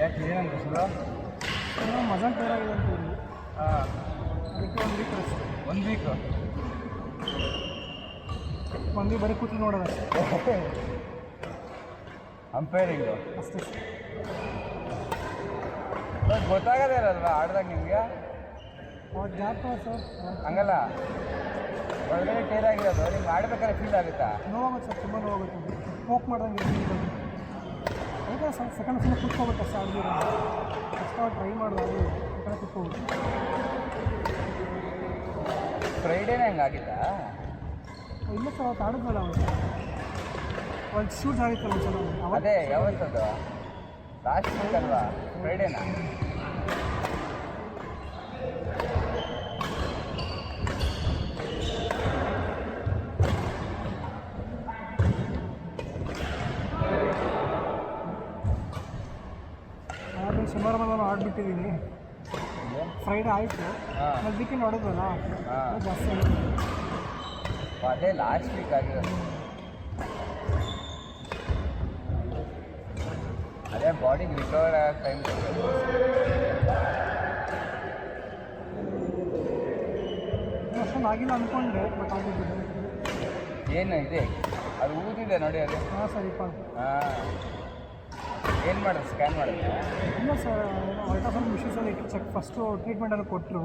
ಯಾಕೆ ಏನಂತ ಹೆಸರು? ಮಜಲ್ ಟೈರ್ ಆಗಿದೆ ಅಂತ ಹೇಳಿ ಹಾಂ, ಅದಕ್ಕೆ 1 ವೀಕ್ ಅಷ್ಟೇ. 1 ವೀಕು. ಒಂದು ಬರೀ ಕೂತು ನೋಡೋದು ಅಷ್ಟೇ. ಅಂಪೈರಿಂಗು ಅಷ್ಟೇ. ಗೊತ್ತಾಗದೇ ಇರಲ್ವಾ ಆಡ್ದಾಗ ನಿಮಗೆ? ಅವ್ರು ಗ್ಯಾಪ್ ಸರ್ ಹಂಗಲ್ಲ, ಒಳಗಡೆ ಟೇರ್ ಆಗಿರೋದು ನಿಮ್ಗೆ ಆಡ್ಬೇಕಾದ್ರೆ ಫೀಲ್ ಆಗುತ್ತಾ? ನೋವಾಗುತ್ತೆ ಸರ್, ತುಂಬ ನೋವಾಗುತ್ತೆ. ಸ್ಮೋಕ್ ಮಾಡ್ದಂಗೆ ಅದಕ್ಕೆ ಸರ್ ಸೆಕೆಂಡ್ ಫುಲ್ ಕುತ್ಕೋಬೇಕು ಅಷ್ಟೇ. ಆಡಿದ್ರೆ ಅಷ್ಟು ಟ್ರೈ ಮಾಡೋದು ಅದು ಈ ಕಡೆ ಕುತ್ಕೋಬೇಕು. ಫ್ರೈಡೇನೇ ಹಂಗೆ ಆಗಿತ್ತಾ? ಇಲ್ಲ ಸರ್ ಅವತ್ತು ಆಡಿದ್ವಲ್ಲ ಒಂದು ಶೂಟ್ ಆಗಿತ್ತಲ್ಲ ಒಂದ್ಸಲ. ಅದೇ ಯಾವತ್ತದು? ಲಾಸ್ಟ್ ವೀಕ್ ಅಲ್ವಾ? ಫ್ರೈಡೇನಾ? ಆದರೆ ಸುಮಾರು ನಾನು ಆಡ್ಬಿಟ್ಟಿದ್ದೀನಿ. ಫ್ರೈಡೇ ಆಯಿತು, ಒಂದು ವೀಕೆಂಡ್ ಆಡೋದಲ್ಲ ಜಾಸ್ತಿ ಆಗಿದೆ. ಅದೇ ಲಾಸ್ಟ್ ವೀಕ್ ಆಗಿರೋದು. ಅದೇ ಬಾಡಿಗೆ ರಿಕವರ್ ಆಗೋ ಟೈಮ್ ಕೊಡಬೇಕು. ಅಷ್ಟೊಂದು ಆಗಿಲ್ಲ ಅಂದ್ಕೊಂಡೆ, ಬಟ್ ಆಗಿದ್ದಿಲ್ಲ. ಏನು ಇದೆ ಅದು ಊದಿದೆ ನೋಡಿ ಅದು? ಹಾಂ ಸರ್, ಹಾಂ ಏನು ಮಾಡೋದು? ಸ್ಕ್ಯಾನ್ ಮಾಡೋದು? ಇಲ್ಲ ಸರ್, ಅಲ್ಟ್ರಾಸೌಂಡ್ ಮಿಷಿನ್ಸಲ್ಲಿ ಚೆಕ್ ಫಸ್ಟು ಟ್ರೀಟ್ಮೆಂಟೆಲ್ಲ ಕೊಟ್ಟರು.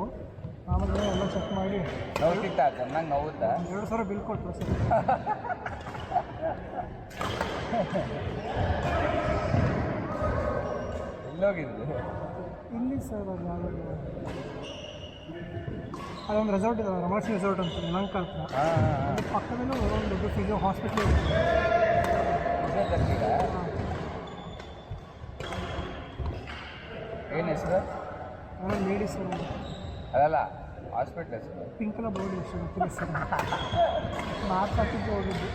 ಆಮೇಲೆ ಎಲ್ಲ ಚೆಕ್ ಮಾಡಿ ನೋವುತ್ತಾ? ಚೆನ್ನಾಗಿ ನೋವುತ್ತಾ? 2,000 ಬಿಲ್ ಕೊಟ್ಟರು ಸರ್. ಎಲ್ಲೋಗಿದ್ದು? ಇಲ್ಲಿ ಸರ್ ಅದು ಯಾವುದು ಅದೊಂದು ರೆಸಾರ್ಟ್ ಇದೆ, ರಮಣಸಿ ರೆಸಾರ್ಟ್ ಅಂತ ಯಲಹಂಕ ಹತ್ರ. ಅದ್ರ ಪಕ್ಕದಲ್ಲೂ ಒಂದು ದೊಡ್ಡ ಫಿಸಿಯೋ ಹಾಸ್ಪಿಟ್ಲ್ ಇದೆ. ಏನು ಹೆಸರು? ಲೇಡೀಸ್ ಅದಲ್ಲ ಹಾಸ್ಪಿಟ್ಲ್ ಹೆಸರು. ಪಿಂಕಲ್ಲ ಬೋರ್ಡ್ ಎಷ್ಟು ಗೊತ್ತಿಲ್ಲ ಸರ್. ಮಾತಾಡ್ತಿದ್ದು ಹೋಗಿದ್ದು.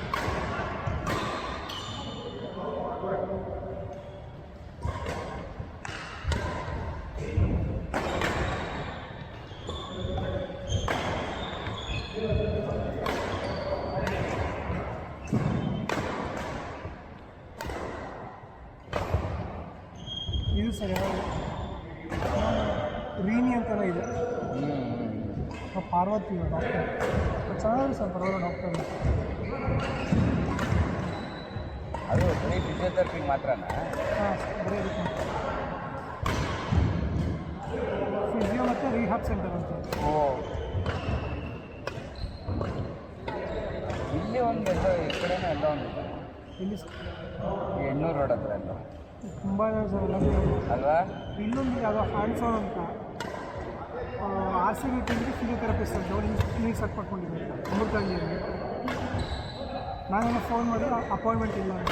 ಇದು ಸರ್ ಯಾವುದು ರೀನಿ ಅಂತಲೇ ಇದೆ. ಪಾರ್ವತಿ ಡಾಕ್ಟರ್ ಚೆನ್ನಾಗಿದೆ ಸರ್, ಪರವಾಗಿಲ್ಲ ಡಾಕ್ಟರ್. ಅದು ಬರೀ ಫಿಸಿಯೋಥೆರಪಿ ಮಾತ್ರನಾ? ಹಾಂ, ಬರೀ ಫಿಸಿಯೋ ಮತ್ತು ರಿಹಾಬ್ ಸೆಂಟರ್ ಅಂತ. ಓ, ಇಲ್ಲಿ ಒಂದು ಎಲ್ಲೋ ಈ ಕಡೆನೂ ಎಲ್ಲ ಒಂದು ಇಲ್ಲಿ ಎಣ್ಣೂರು ರೋಡ್ ಹತ್ರ ಎಲ್ಲ ತುಂಬ ಸರ್ ಎಲ್ಲ ಅಲ್ವಾ? ಇಲ್ಲೊಂದು ಯಾವುದೋ ಹ್ಯಾಂಡ್ಸೋನ್ ಅಂತ RCB ಟೀಮ್ಗೆ ಫಿಸಿಯೋಥೆರಪಿಸ್ಟ್ ಅಂತ ಅವ್ರು ಕ್ಲಿನಿಕ್ ಸೆಟ್ ಮಾಡ್ಕೊಂಡಿದ್ದಾರೆ ಅಮೃತಹಳ್ಳಿಯಲ್ಲಿ. ನಾನು ಫೋನ್ ಮಾಡಿದ್ರೆ ಅಪಾಯಿಂಟ್ಮೆಂಟ್ ಇಲ್ಲ ಅಂತ.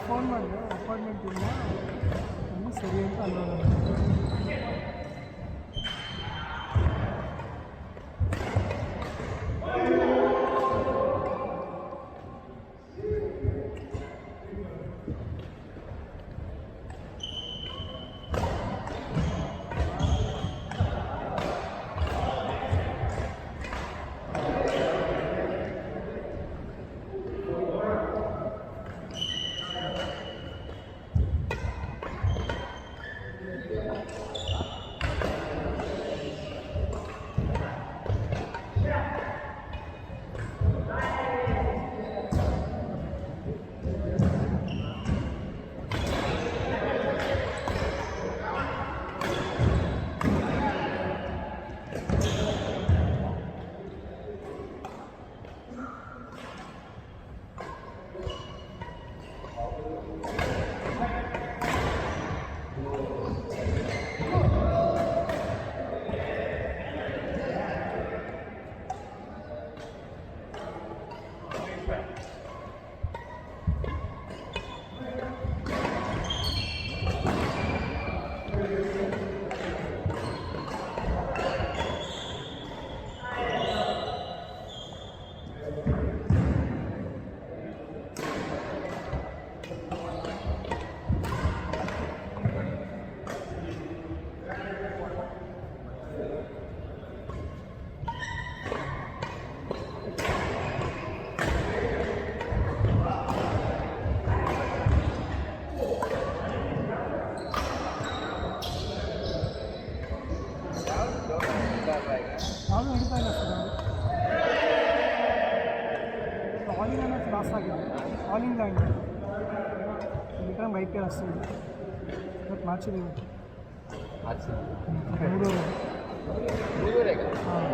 ಫೋನ್ ಮಾಡಿದೆ, ಅಪಾಯಿಂಟ್ಮೆಂಟ್ ಇಲ್ಲ, ಇನ್ನೂ ಸರಿ ಅಂತ ಅಲ್ಲ. All England Vikram I P L ಅಷ್ಟೇ ಇವತ್ತು ಮ್ಯಾಚ್ ಇದೆ ಇವತ್ತು ಹಾಂ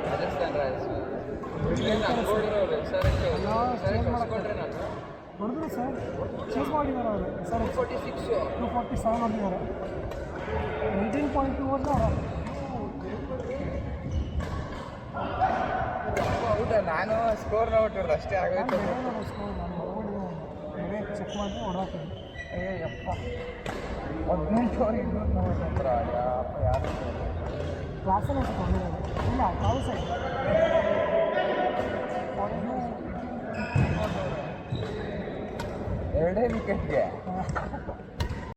ರಾಜಸ್ಥಾನ್ ರಾಯಲ್ಸ್ ಹೊಡೆದ್ರು ಸರ್ ಚೇಸ್ ಮಾಡಿದ್ದಾರೆ ಅವರು ಸರ್ 247 ಹೊಡೆದಿದ್ದಾರೆ 19.2 ಹೋದ್ರೆ ಹೌದಾ ನಾನು ಸ್ಕೋರ್ ನೋಡ್ತಿರೋದು ಅಷ್ಟೇ ಆಗೋಯ್ತು ಚೆಕ್ ಮಾಡಿ ಹೊಡೆದಾಕಿದ್ದೆ ಯಪ್ಪ 18 ಓವರ್ 240 ಯಪ್ಪ ಯಾರು ಕ್ಲಾಸಲ್ಲಿ ಅಷ್ಟು ಹೊಡೆದಿರೋದು ಇಲ್ಲ ಕಾಲು ಸೈಡ್ ಎರಡೇ ವಿಕೆಟ್ಗೆ